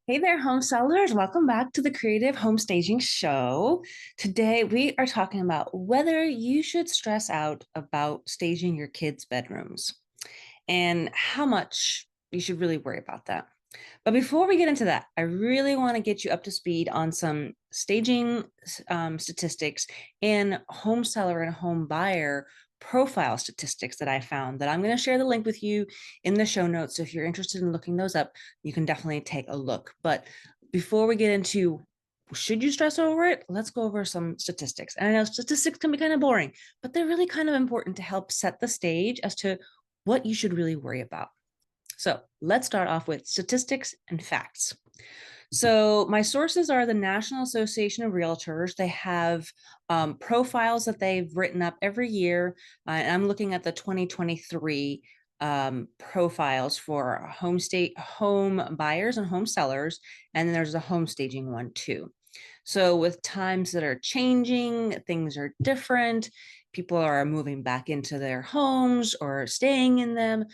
Hey there, home sellers. Welcome back to the Creative Home Staging Show. Today, we are talking about whether you should stress out about staging your kids' bedrooms and how much you should really worry about that. But before we get into that, I really want to get you up to speed on some staging statistics and home seller and home buyer profile statistics that I found that I'm going to share the link with you in the show notes. So if you're interested in looking those up, you can definitely take a look. But before we get into should you stress over it, let's go over some statistics. And I know statistics can be kind of boring, but they're really kind of important to help set the stage as to what you should really worry about. So let's start off with statistics and facts. So my sources are the National Association of Realtors. They have profiles that they've written up every year. And I'm looking at the 2023 profiles for home buyers and home sellers. And then there's a home staging one too. So with times that are changing, things are different. People are moving back into their homes or staying in them.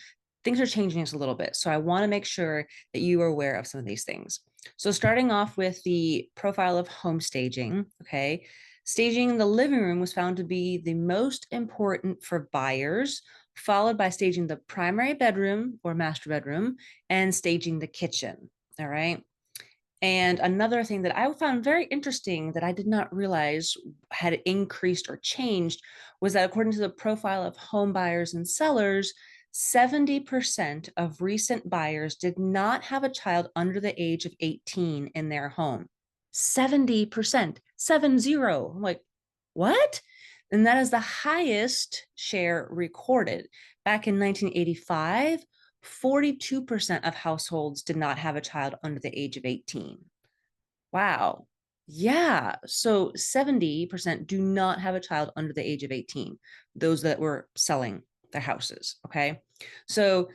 Things are changing just a little bit. So I want to make sure that you are aware of some of these things. So starting off with the profile of home staging, okay, staging the living room was found to be the most important for buyers, followed by staging the primary bedroom or master bedroom and staging the kitchen, all right? And another thing that I found very interesting that I did not realize had increased or changed was that according to the profile of home buyers and sellers, 70% of recent buyers did not have a child under the age of 18 in their home. 70%, 70. I'm like, what? And that is the highest share recorded. Back in 1985, 42% of households did not have a child under the age of 18. Wow. Yeah. So 70% do not have a child under the age of 18, those that were selling their houses. Okay. So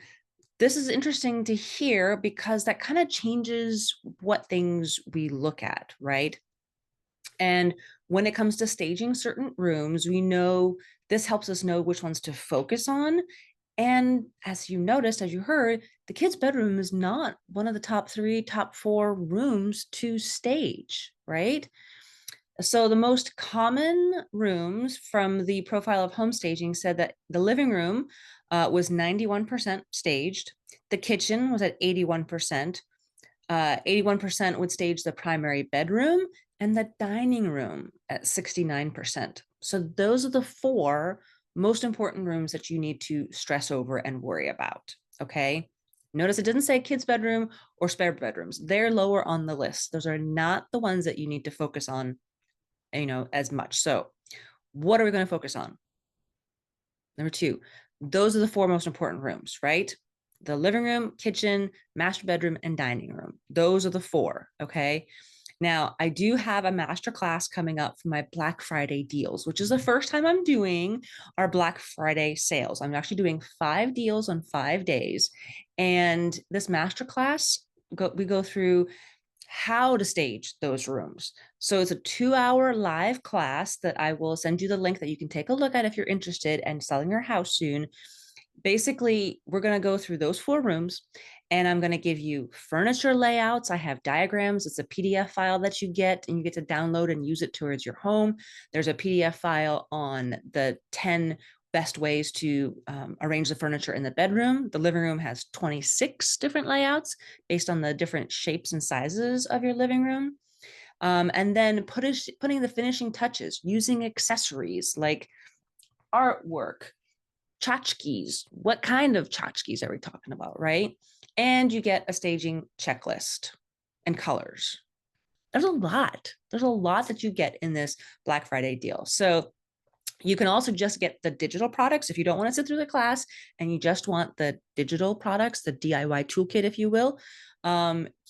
this is interesting to hear because that kind of changes what things we look at, right? And when it comes to staging certain rooms, we know this helps us know which ones to focus on. And as you noticed, as you heard, the kids' bedroom is not one of the top three, top four rooms to stage, right? So the most common rooms from the profile of home staging said that the living room was 91% staged. The kitchen was at 81%. 81% would stage the primary bedroom and the dining room at 69%. So those are the four most important rooms that you need to stress over and worry about. Okay. Notice it didn't say kids' bedroom or spare bedrooms. They're lower on the list. Those are not the ones that you need to focus on, as much. So what are we going to focus on? Number two, those are the four most important rooms, right? The living room, kitchen, master bedroom, and dining room. Those are the four, okay? Now, I do have a master class coming up for my Black Friday deals, which is the first time I'm doing our Black Friday sales. I'm actually doing 5 deals on 5 days. And this master class, we go through how to stage those rooms. So it's a 2-hour live class that I will send you the link that you can take a look at if you're interested and selling your house soon. Basically, we're going to go through those 4 rooms and I'm going to give you furniture layouts. I have diagrams. It's a PDF file that you get and you get to download and use it towards your home. There's a PDF file on the 10 best ways to arrange the furniture in the bedroom. The living room has 26 different layouts based on the different shapes and sizes of your living room. And then putting the finishing touches using accessories like artwork, tchotchkes. What kind of tchotchkes are we talking about, right? And you get a staging checklist and colors. There's a lot. There's a lot that you get in this Black Friday deal. So you can also just get the digital products if you don't want to sit through the class and you just want the digital products, the DIY toolkit, if you will.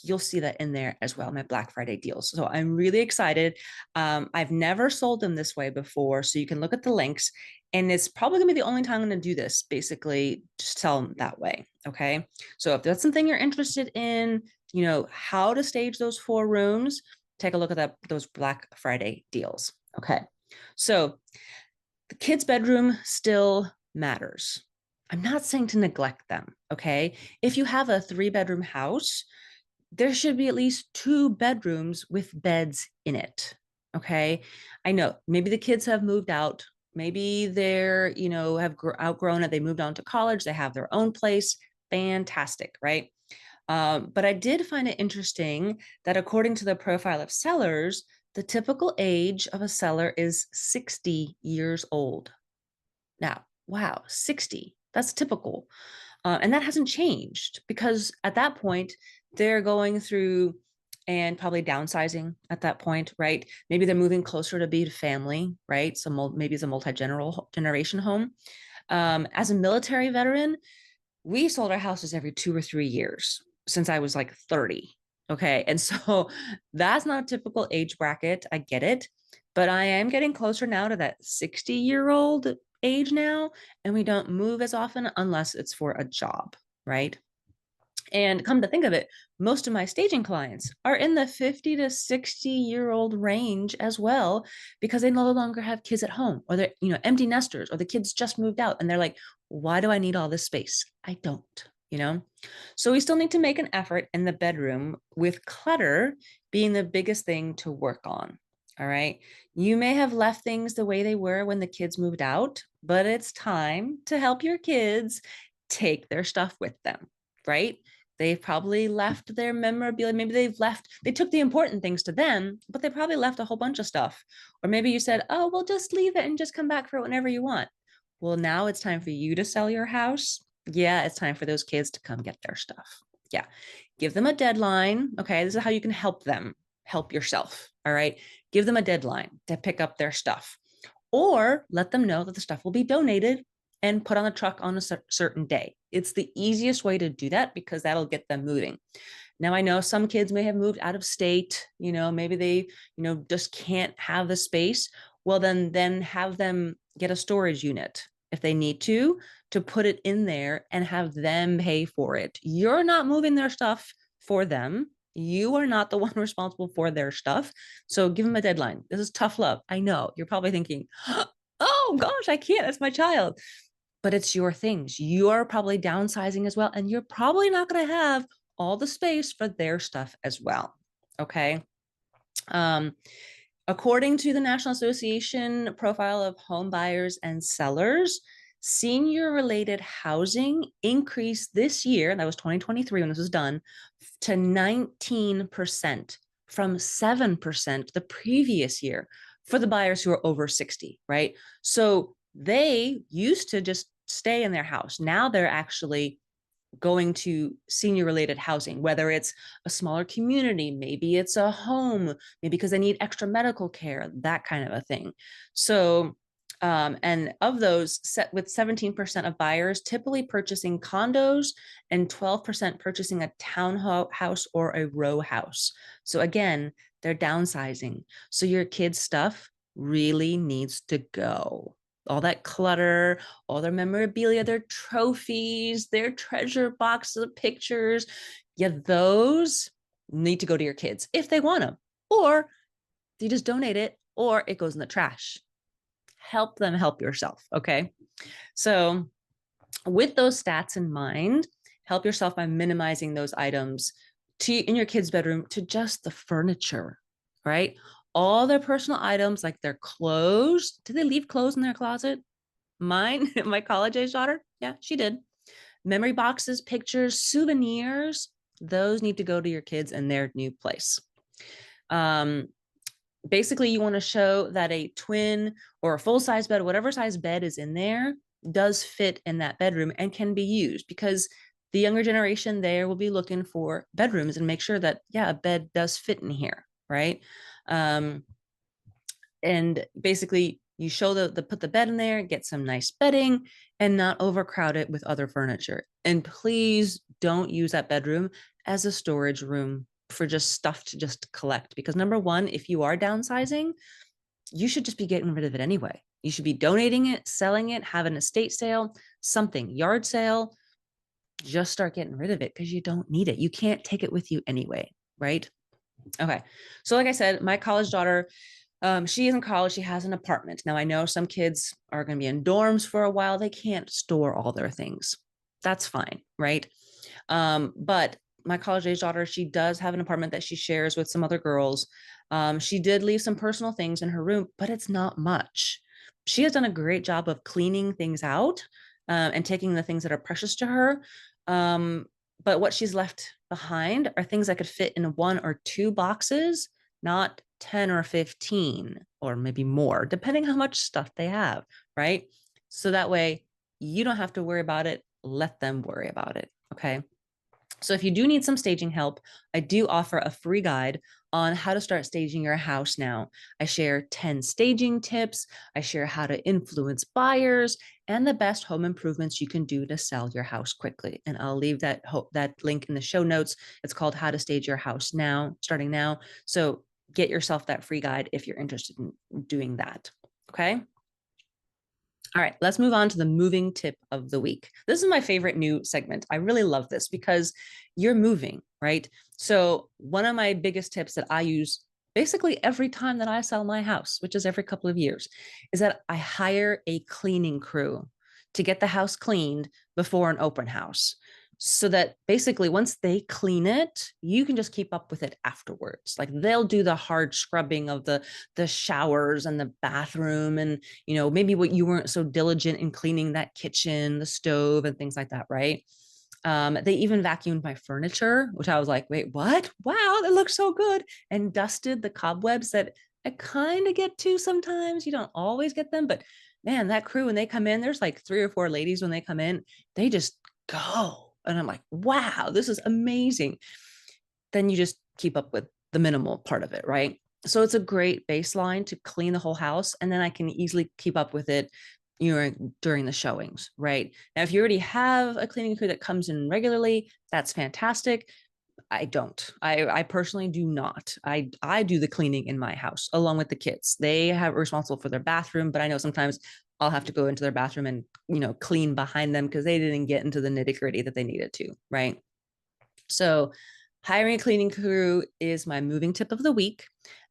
You'll see that in there as well, my Black Friday deals. So I'm really excited. I've never sold them this way before, so you can look at the links. And it's probably gonna be the only time I'm gonna do this, basically, just sell them that way. Okay. So if that's something you're interested in, how to stage those 4 rooms, take a look at those Black Friday deals. Okay. So the kid's bedroom still matters. I'm not saying to neglect them, okay? If you have a 3-bedroom house, there should be at least 2 bedrooms with beds in it. Okay. I know maybe the kids have moved out. Maybe they're, have outgrown it. They moved on to college. They have their own place. Fantastic. Right. But I did find it interesting that according to the profile of sellers, the typical age of a seller is 60 years old. Now, wow, 60. That's typical. And that hasn't changed because at that point, they're going through and probably downsizing at that point, right? Maybe they're moving closer to be a family, right? So maybe it's a multi-generation home. As a military veteran, we sold our houses every 2 or 3 years since I was like 30. Okay. And so that's not a typical age bracket. I get it. But I am getting closer now to that 60-year-old age now. And we don't move as often unless it's for a job. Right. And come to think of it, most of my staging clients are in the 50 to 60-year-old range as well, because they no longer have kids at home, or they're, empty nesters, or the kids just moved out and they're like, why do I need all this space? I don't. So we still need to make an effort in the bedroom, with clutter being the biggest thing to work on. All right. You may have left things the way they were when the kids moved out, but it's time to help your kids take their stuff with them, right? They've probably left their memorabilia. Maybe they took the important things to them, but they probably left a whole bunch of stuff. Or maybe you said, oh, well, just leave it and just come back for it whenever you want. Well, now it's time for you to sell your house. Yeah, it's time for those kids to come get their stuff. Yeah. Give them a deadline. Okay. This is how you can help them help yourself. All right. Give them a deadline to pick up their stuff, or let them know that the stuff will be donated and put on the truck on a certain day. It's the easiest way to do that because that'll get them moving. Now, I know some kids may have moved out of state, maybe they, just can't have the space. Well, then have them get a storage unit if they need to put it in there and have them pay for it. You're not moving their stuff for them. You are not the one responsible for their stuff. So give them a deadline. This is tough love. I know you're probably thinking, oh gosh, I can't. That's my child. But it's your things. You are probably downsizing as well. And you're probably not going to have all the space for their stuff as well. Okay. Um, According to the National Association profile of home buyers and sellers, senior related housing increased this year, that was 2023 when this was done, to 19% from 7% the previous year for the buyers who are over 60, right? So they used to just stay in their house. Now they're actually going to senior related housing, whether it's a smaller community, maybe it's a home, maybe because they need extra medical care, that kind of a thing. So, and of those, set with 17% of buyers typically purchasing condos and 12% purchasing a townhouse or a row house. So again, they're downsizing. So your kids' stuff really needs to go. All that clutter, all their memorabilia, their trophies, their treasure boxes of pictures. Yeah, those need to go to your kids if they want them, or you just donate it, or it goes in the trash. Help them help yourself. Okay. So, with those stats in mind, help yourself by minimizing those items in your kids' bedroom to just the furniture, right? All their personal items, like their clothes. Did they leave clothes in their closet? Mine, my college age daughter, yeah, she did. Memory boxes, pictures, souvenirs, those need to go to your kids in their new place. Basically, you want to show that a twin or a full size bed, whatever size bed is in there, does fit in that bedroom and can be used, because the younger generation there will be looking for bedrooms and make sure that, yeah, a bed does fit in here, right? And basically, you show put the bed in there, get some nice bedding, and not overcrowd it with other furniture. And please don't use that bedroom as a storage room for just stuff to just collect. Because number one, if you are downsizing, you should just be getting rid of it anyway. You should be donating it, selling it, have an estate sale, something, yard sale. Just start getting rid of it because you don't need it. You can't take it with you anyway, right? Okay. So like I said, my college daughter, she is in college. She has an apartment. Now, I know some kids are going to be in dorms for a while. They can't store all their things. That's fine, right? But my college age daughter, she does have an apartment that she shares with some other girls. She did leave some personal things in her room, but it's not much. She has done a great job of cleaning things out and taking the things that are precious to her. Um, but what she's left behind are things that could fit in one or two boxes, not 10 or 15 or maybe more, depending how much stuff they have, right? So that way you don't have to worry about it. Let them worry about it. Okay. So if you do need some staging help, I do offer a free guide on how to start staging your house now. I share 10 staging tips. I share how to influence buyers and the best home improvements you can do to sell your house quickly. And I'll leave that link in the show notes. It's called How to Stage Your House Now, starting now. So get yourself that free guide if you're interested in doing that. Okay. All right, let's move on to the moving tip of the week. This is my favorite new segment. I really love this because you're moving, right? So, one of my biggest tips that I use basically every time that I sell my house, which is every couple of years, is that I hire a cleaning crew to get the house cleaned before an open house. So that basically once they clean it, you can just keep up with it afterwards. Like they'll do the hard scrubbing of the showers and the bathroom, and maybe what you weren't so diligent in cleaning that kitchen, the stove, and things like that, right? They even vacuumed my furniture, which I was like, wait, what? Wow, that looks so good. And dusted the cobwebs that I kind of get to sometimes. You don't always get them, but man, that crew, when they come in, there's like 3 or 4 ladies when they come in, they just go. And I'm like, wow, this is amazing. Then you just keep up with the minimal part of it, right? So it's a great baseline to clean the whole house. And then I can easily keep up with it during the showings, right? Now, if you already have a cleaning crew that comes in regularly, that's fantastic. I don't. I personally do not. I do the cleaning in my house along with the kids. They have responsible for their bathroom, but I know sometimes I'll have to go into their bathroom and clean behind them because they didn't get into the nitty gritty that they needed to, right? So hiring a cleaning crew is my moving tip of the week.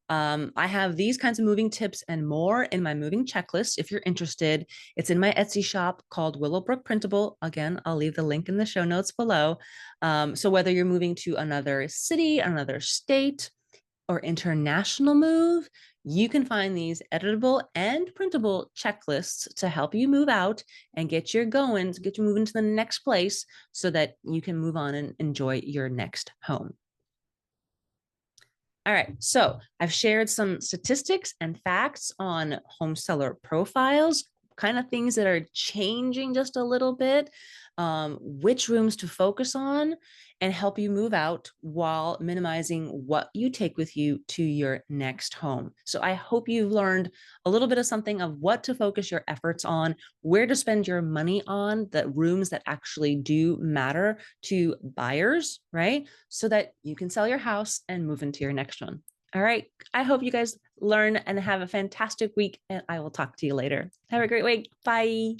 I have these kinds of moving tips and more in my moving checklist. If you're interested, it's in my Etsy shop called Willowbrook Printable. Again, I'll leave the link in the show notes below. So whether you're moving to another city, another state, or international move, you can find these editable and printable checklists to help you move out and get you going, to get you moving to the next place so that you can move on and enjoy your next home. All right, so I've shared some statistics and facts on home seller profiles, kind of things that are changing just a little bit, which rooms to focus on, and help you move out while minimizing what you take with you to your next home. So I hope you've learned a little bit of something of what to focus your efforts on, where to spend your money on, the rooms that actually do matter to buyers, right? So that you can sell your house and move into your next one. All right. I hope you guys learn and have a fantastic week, and I will talk to you later. Have a great week. Bye.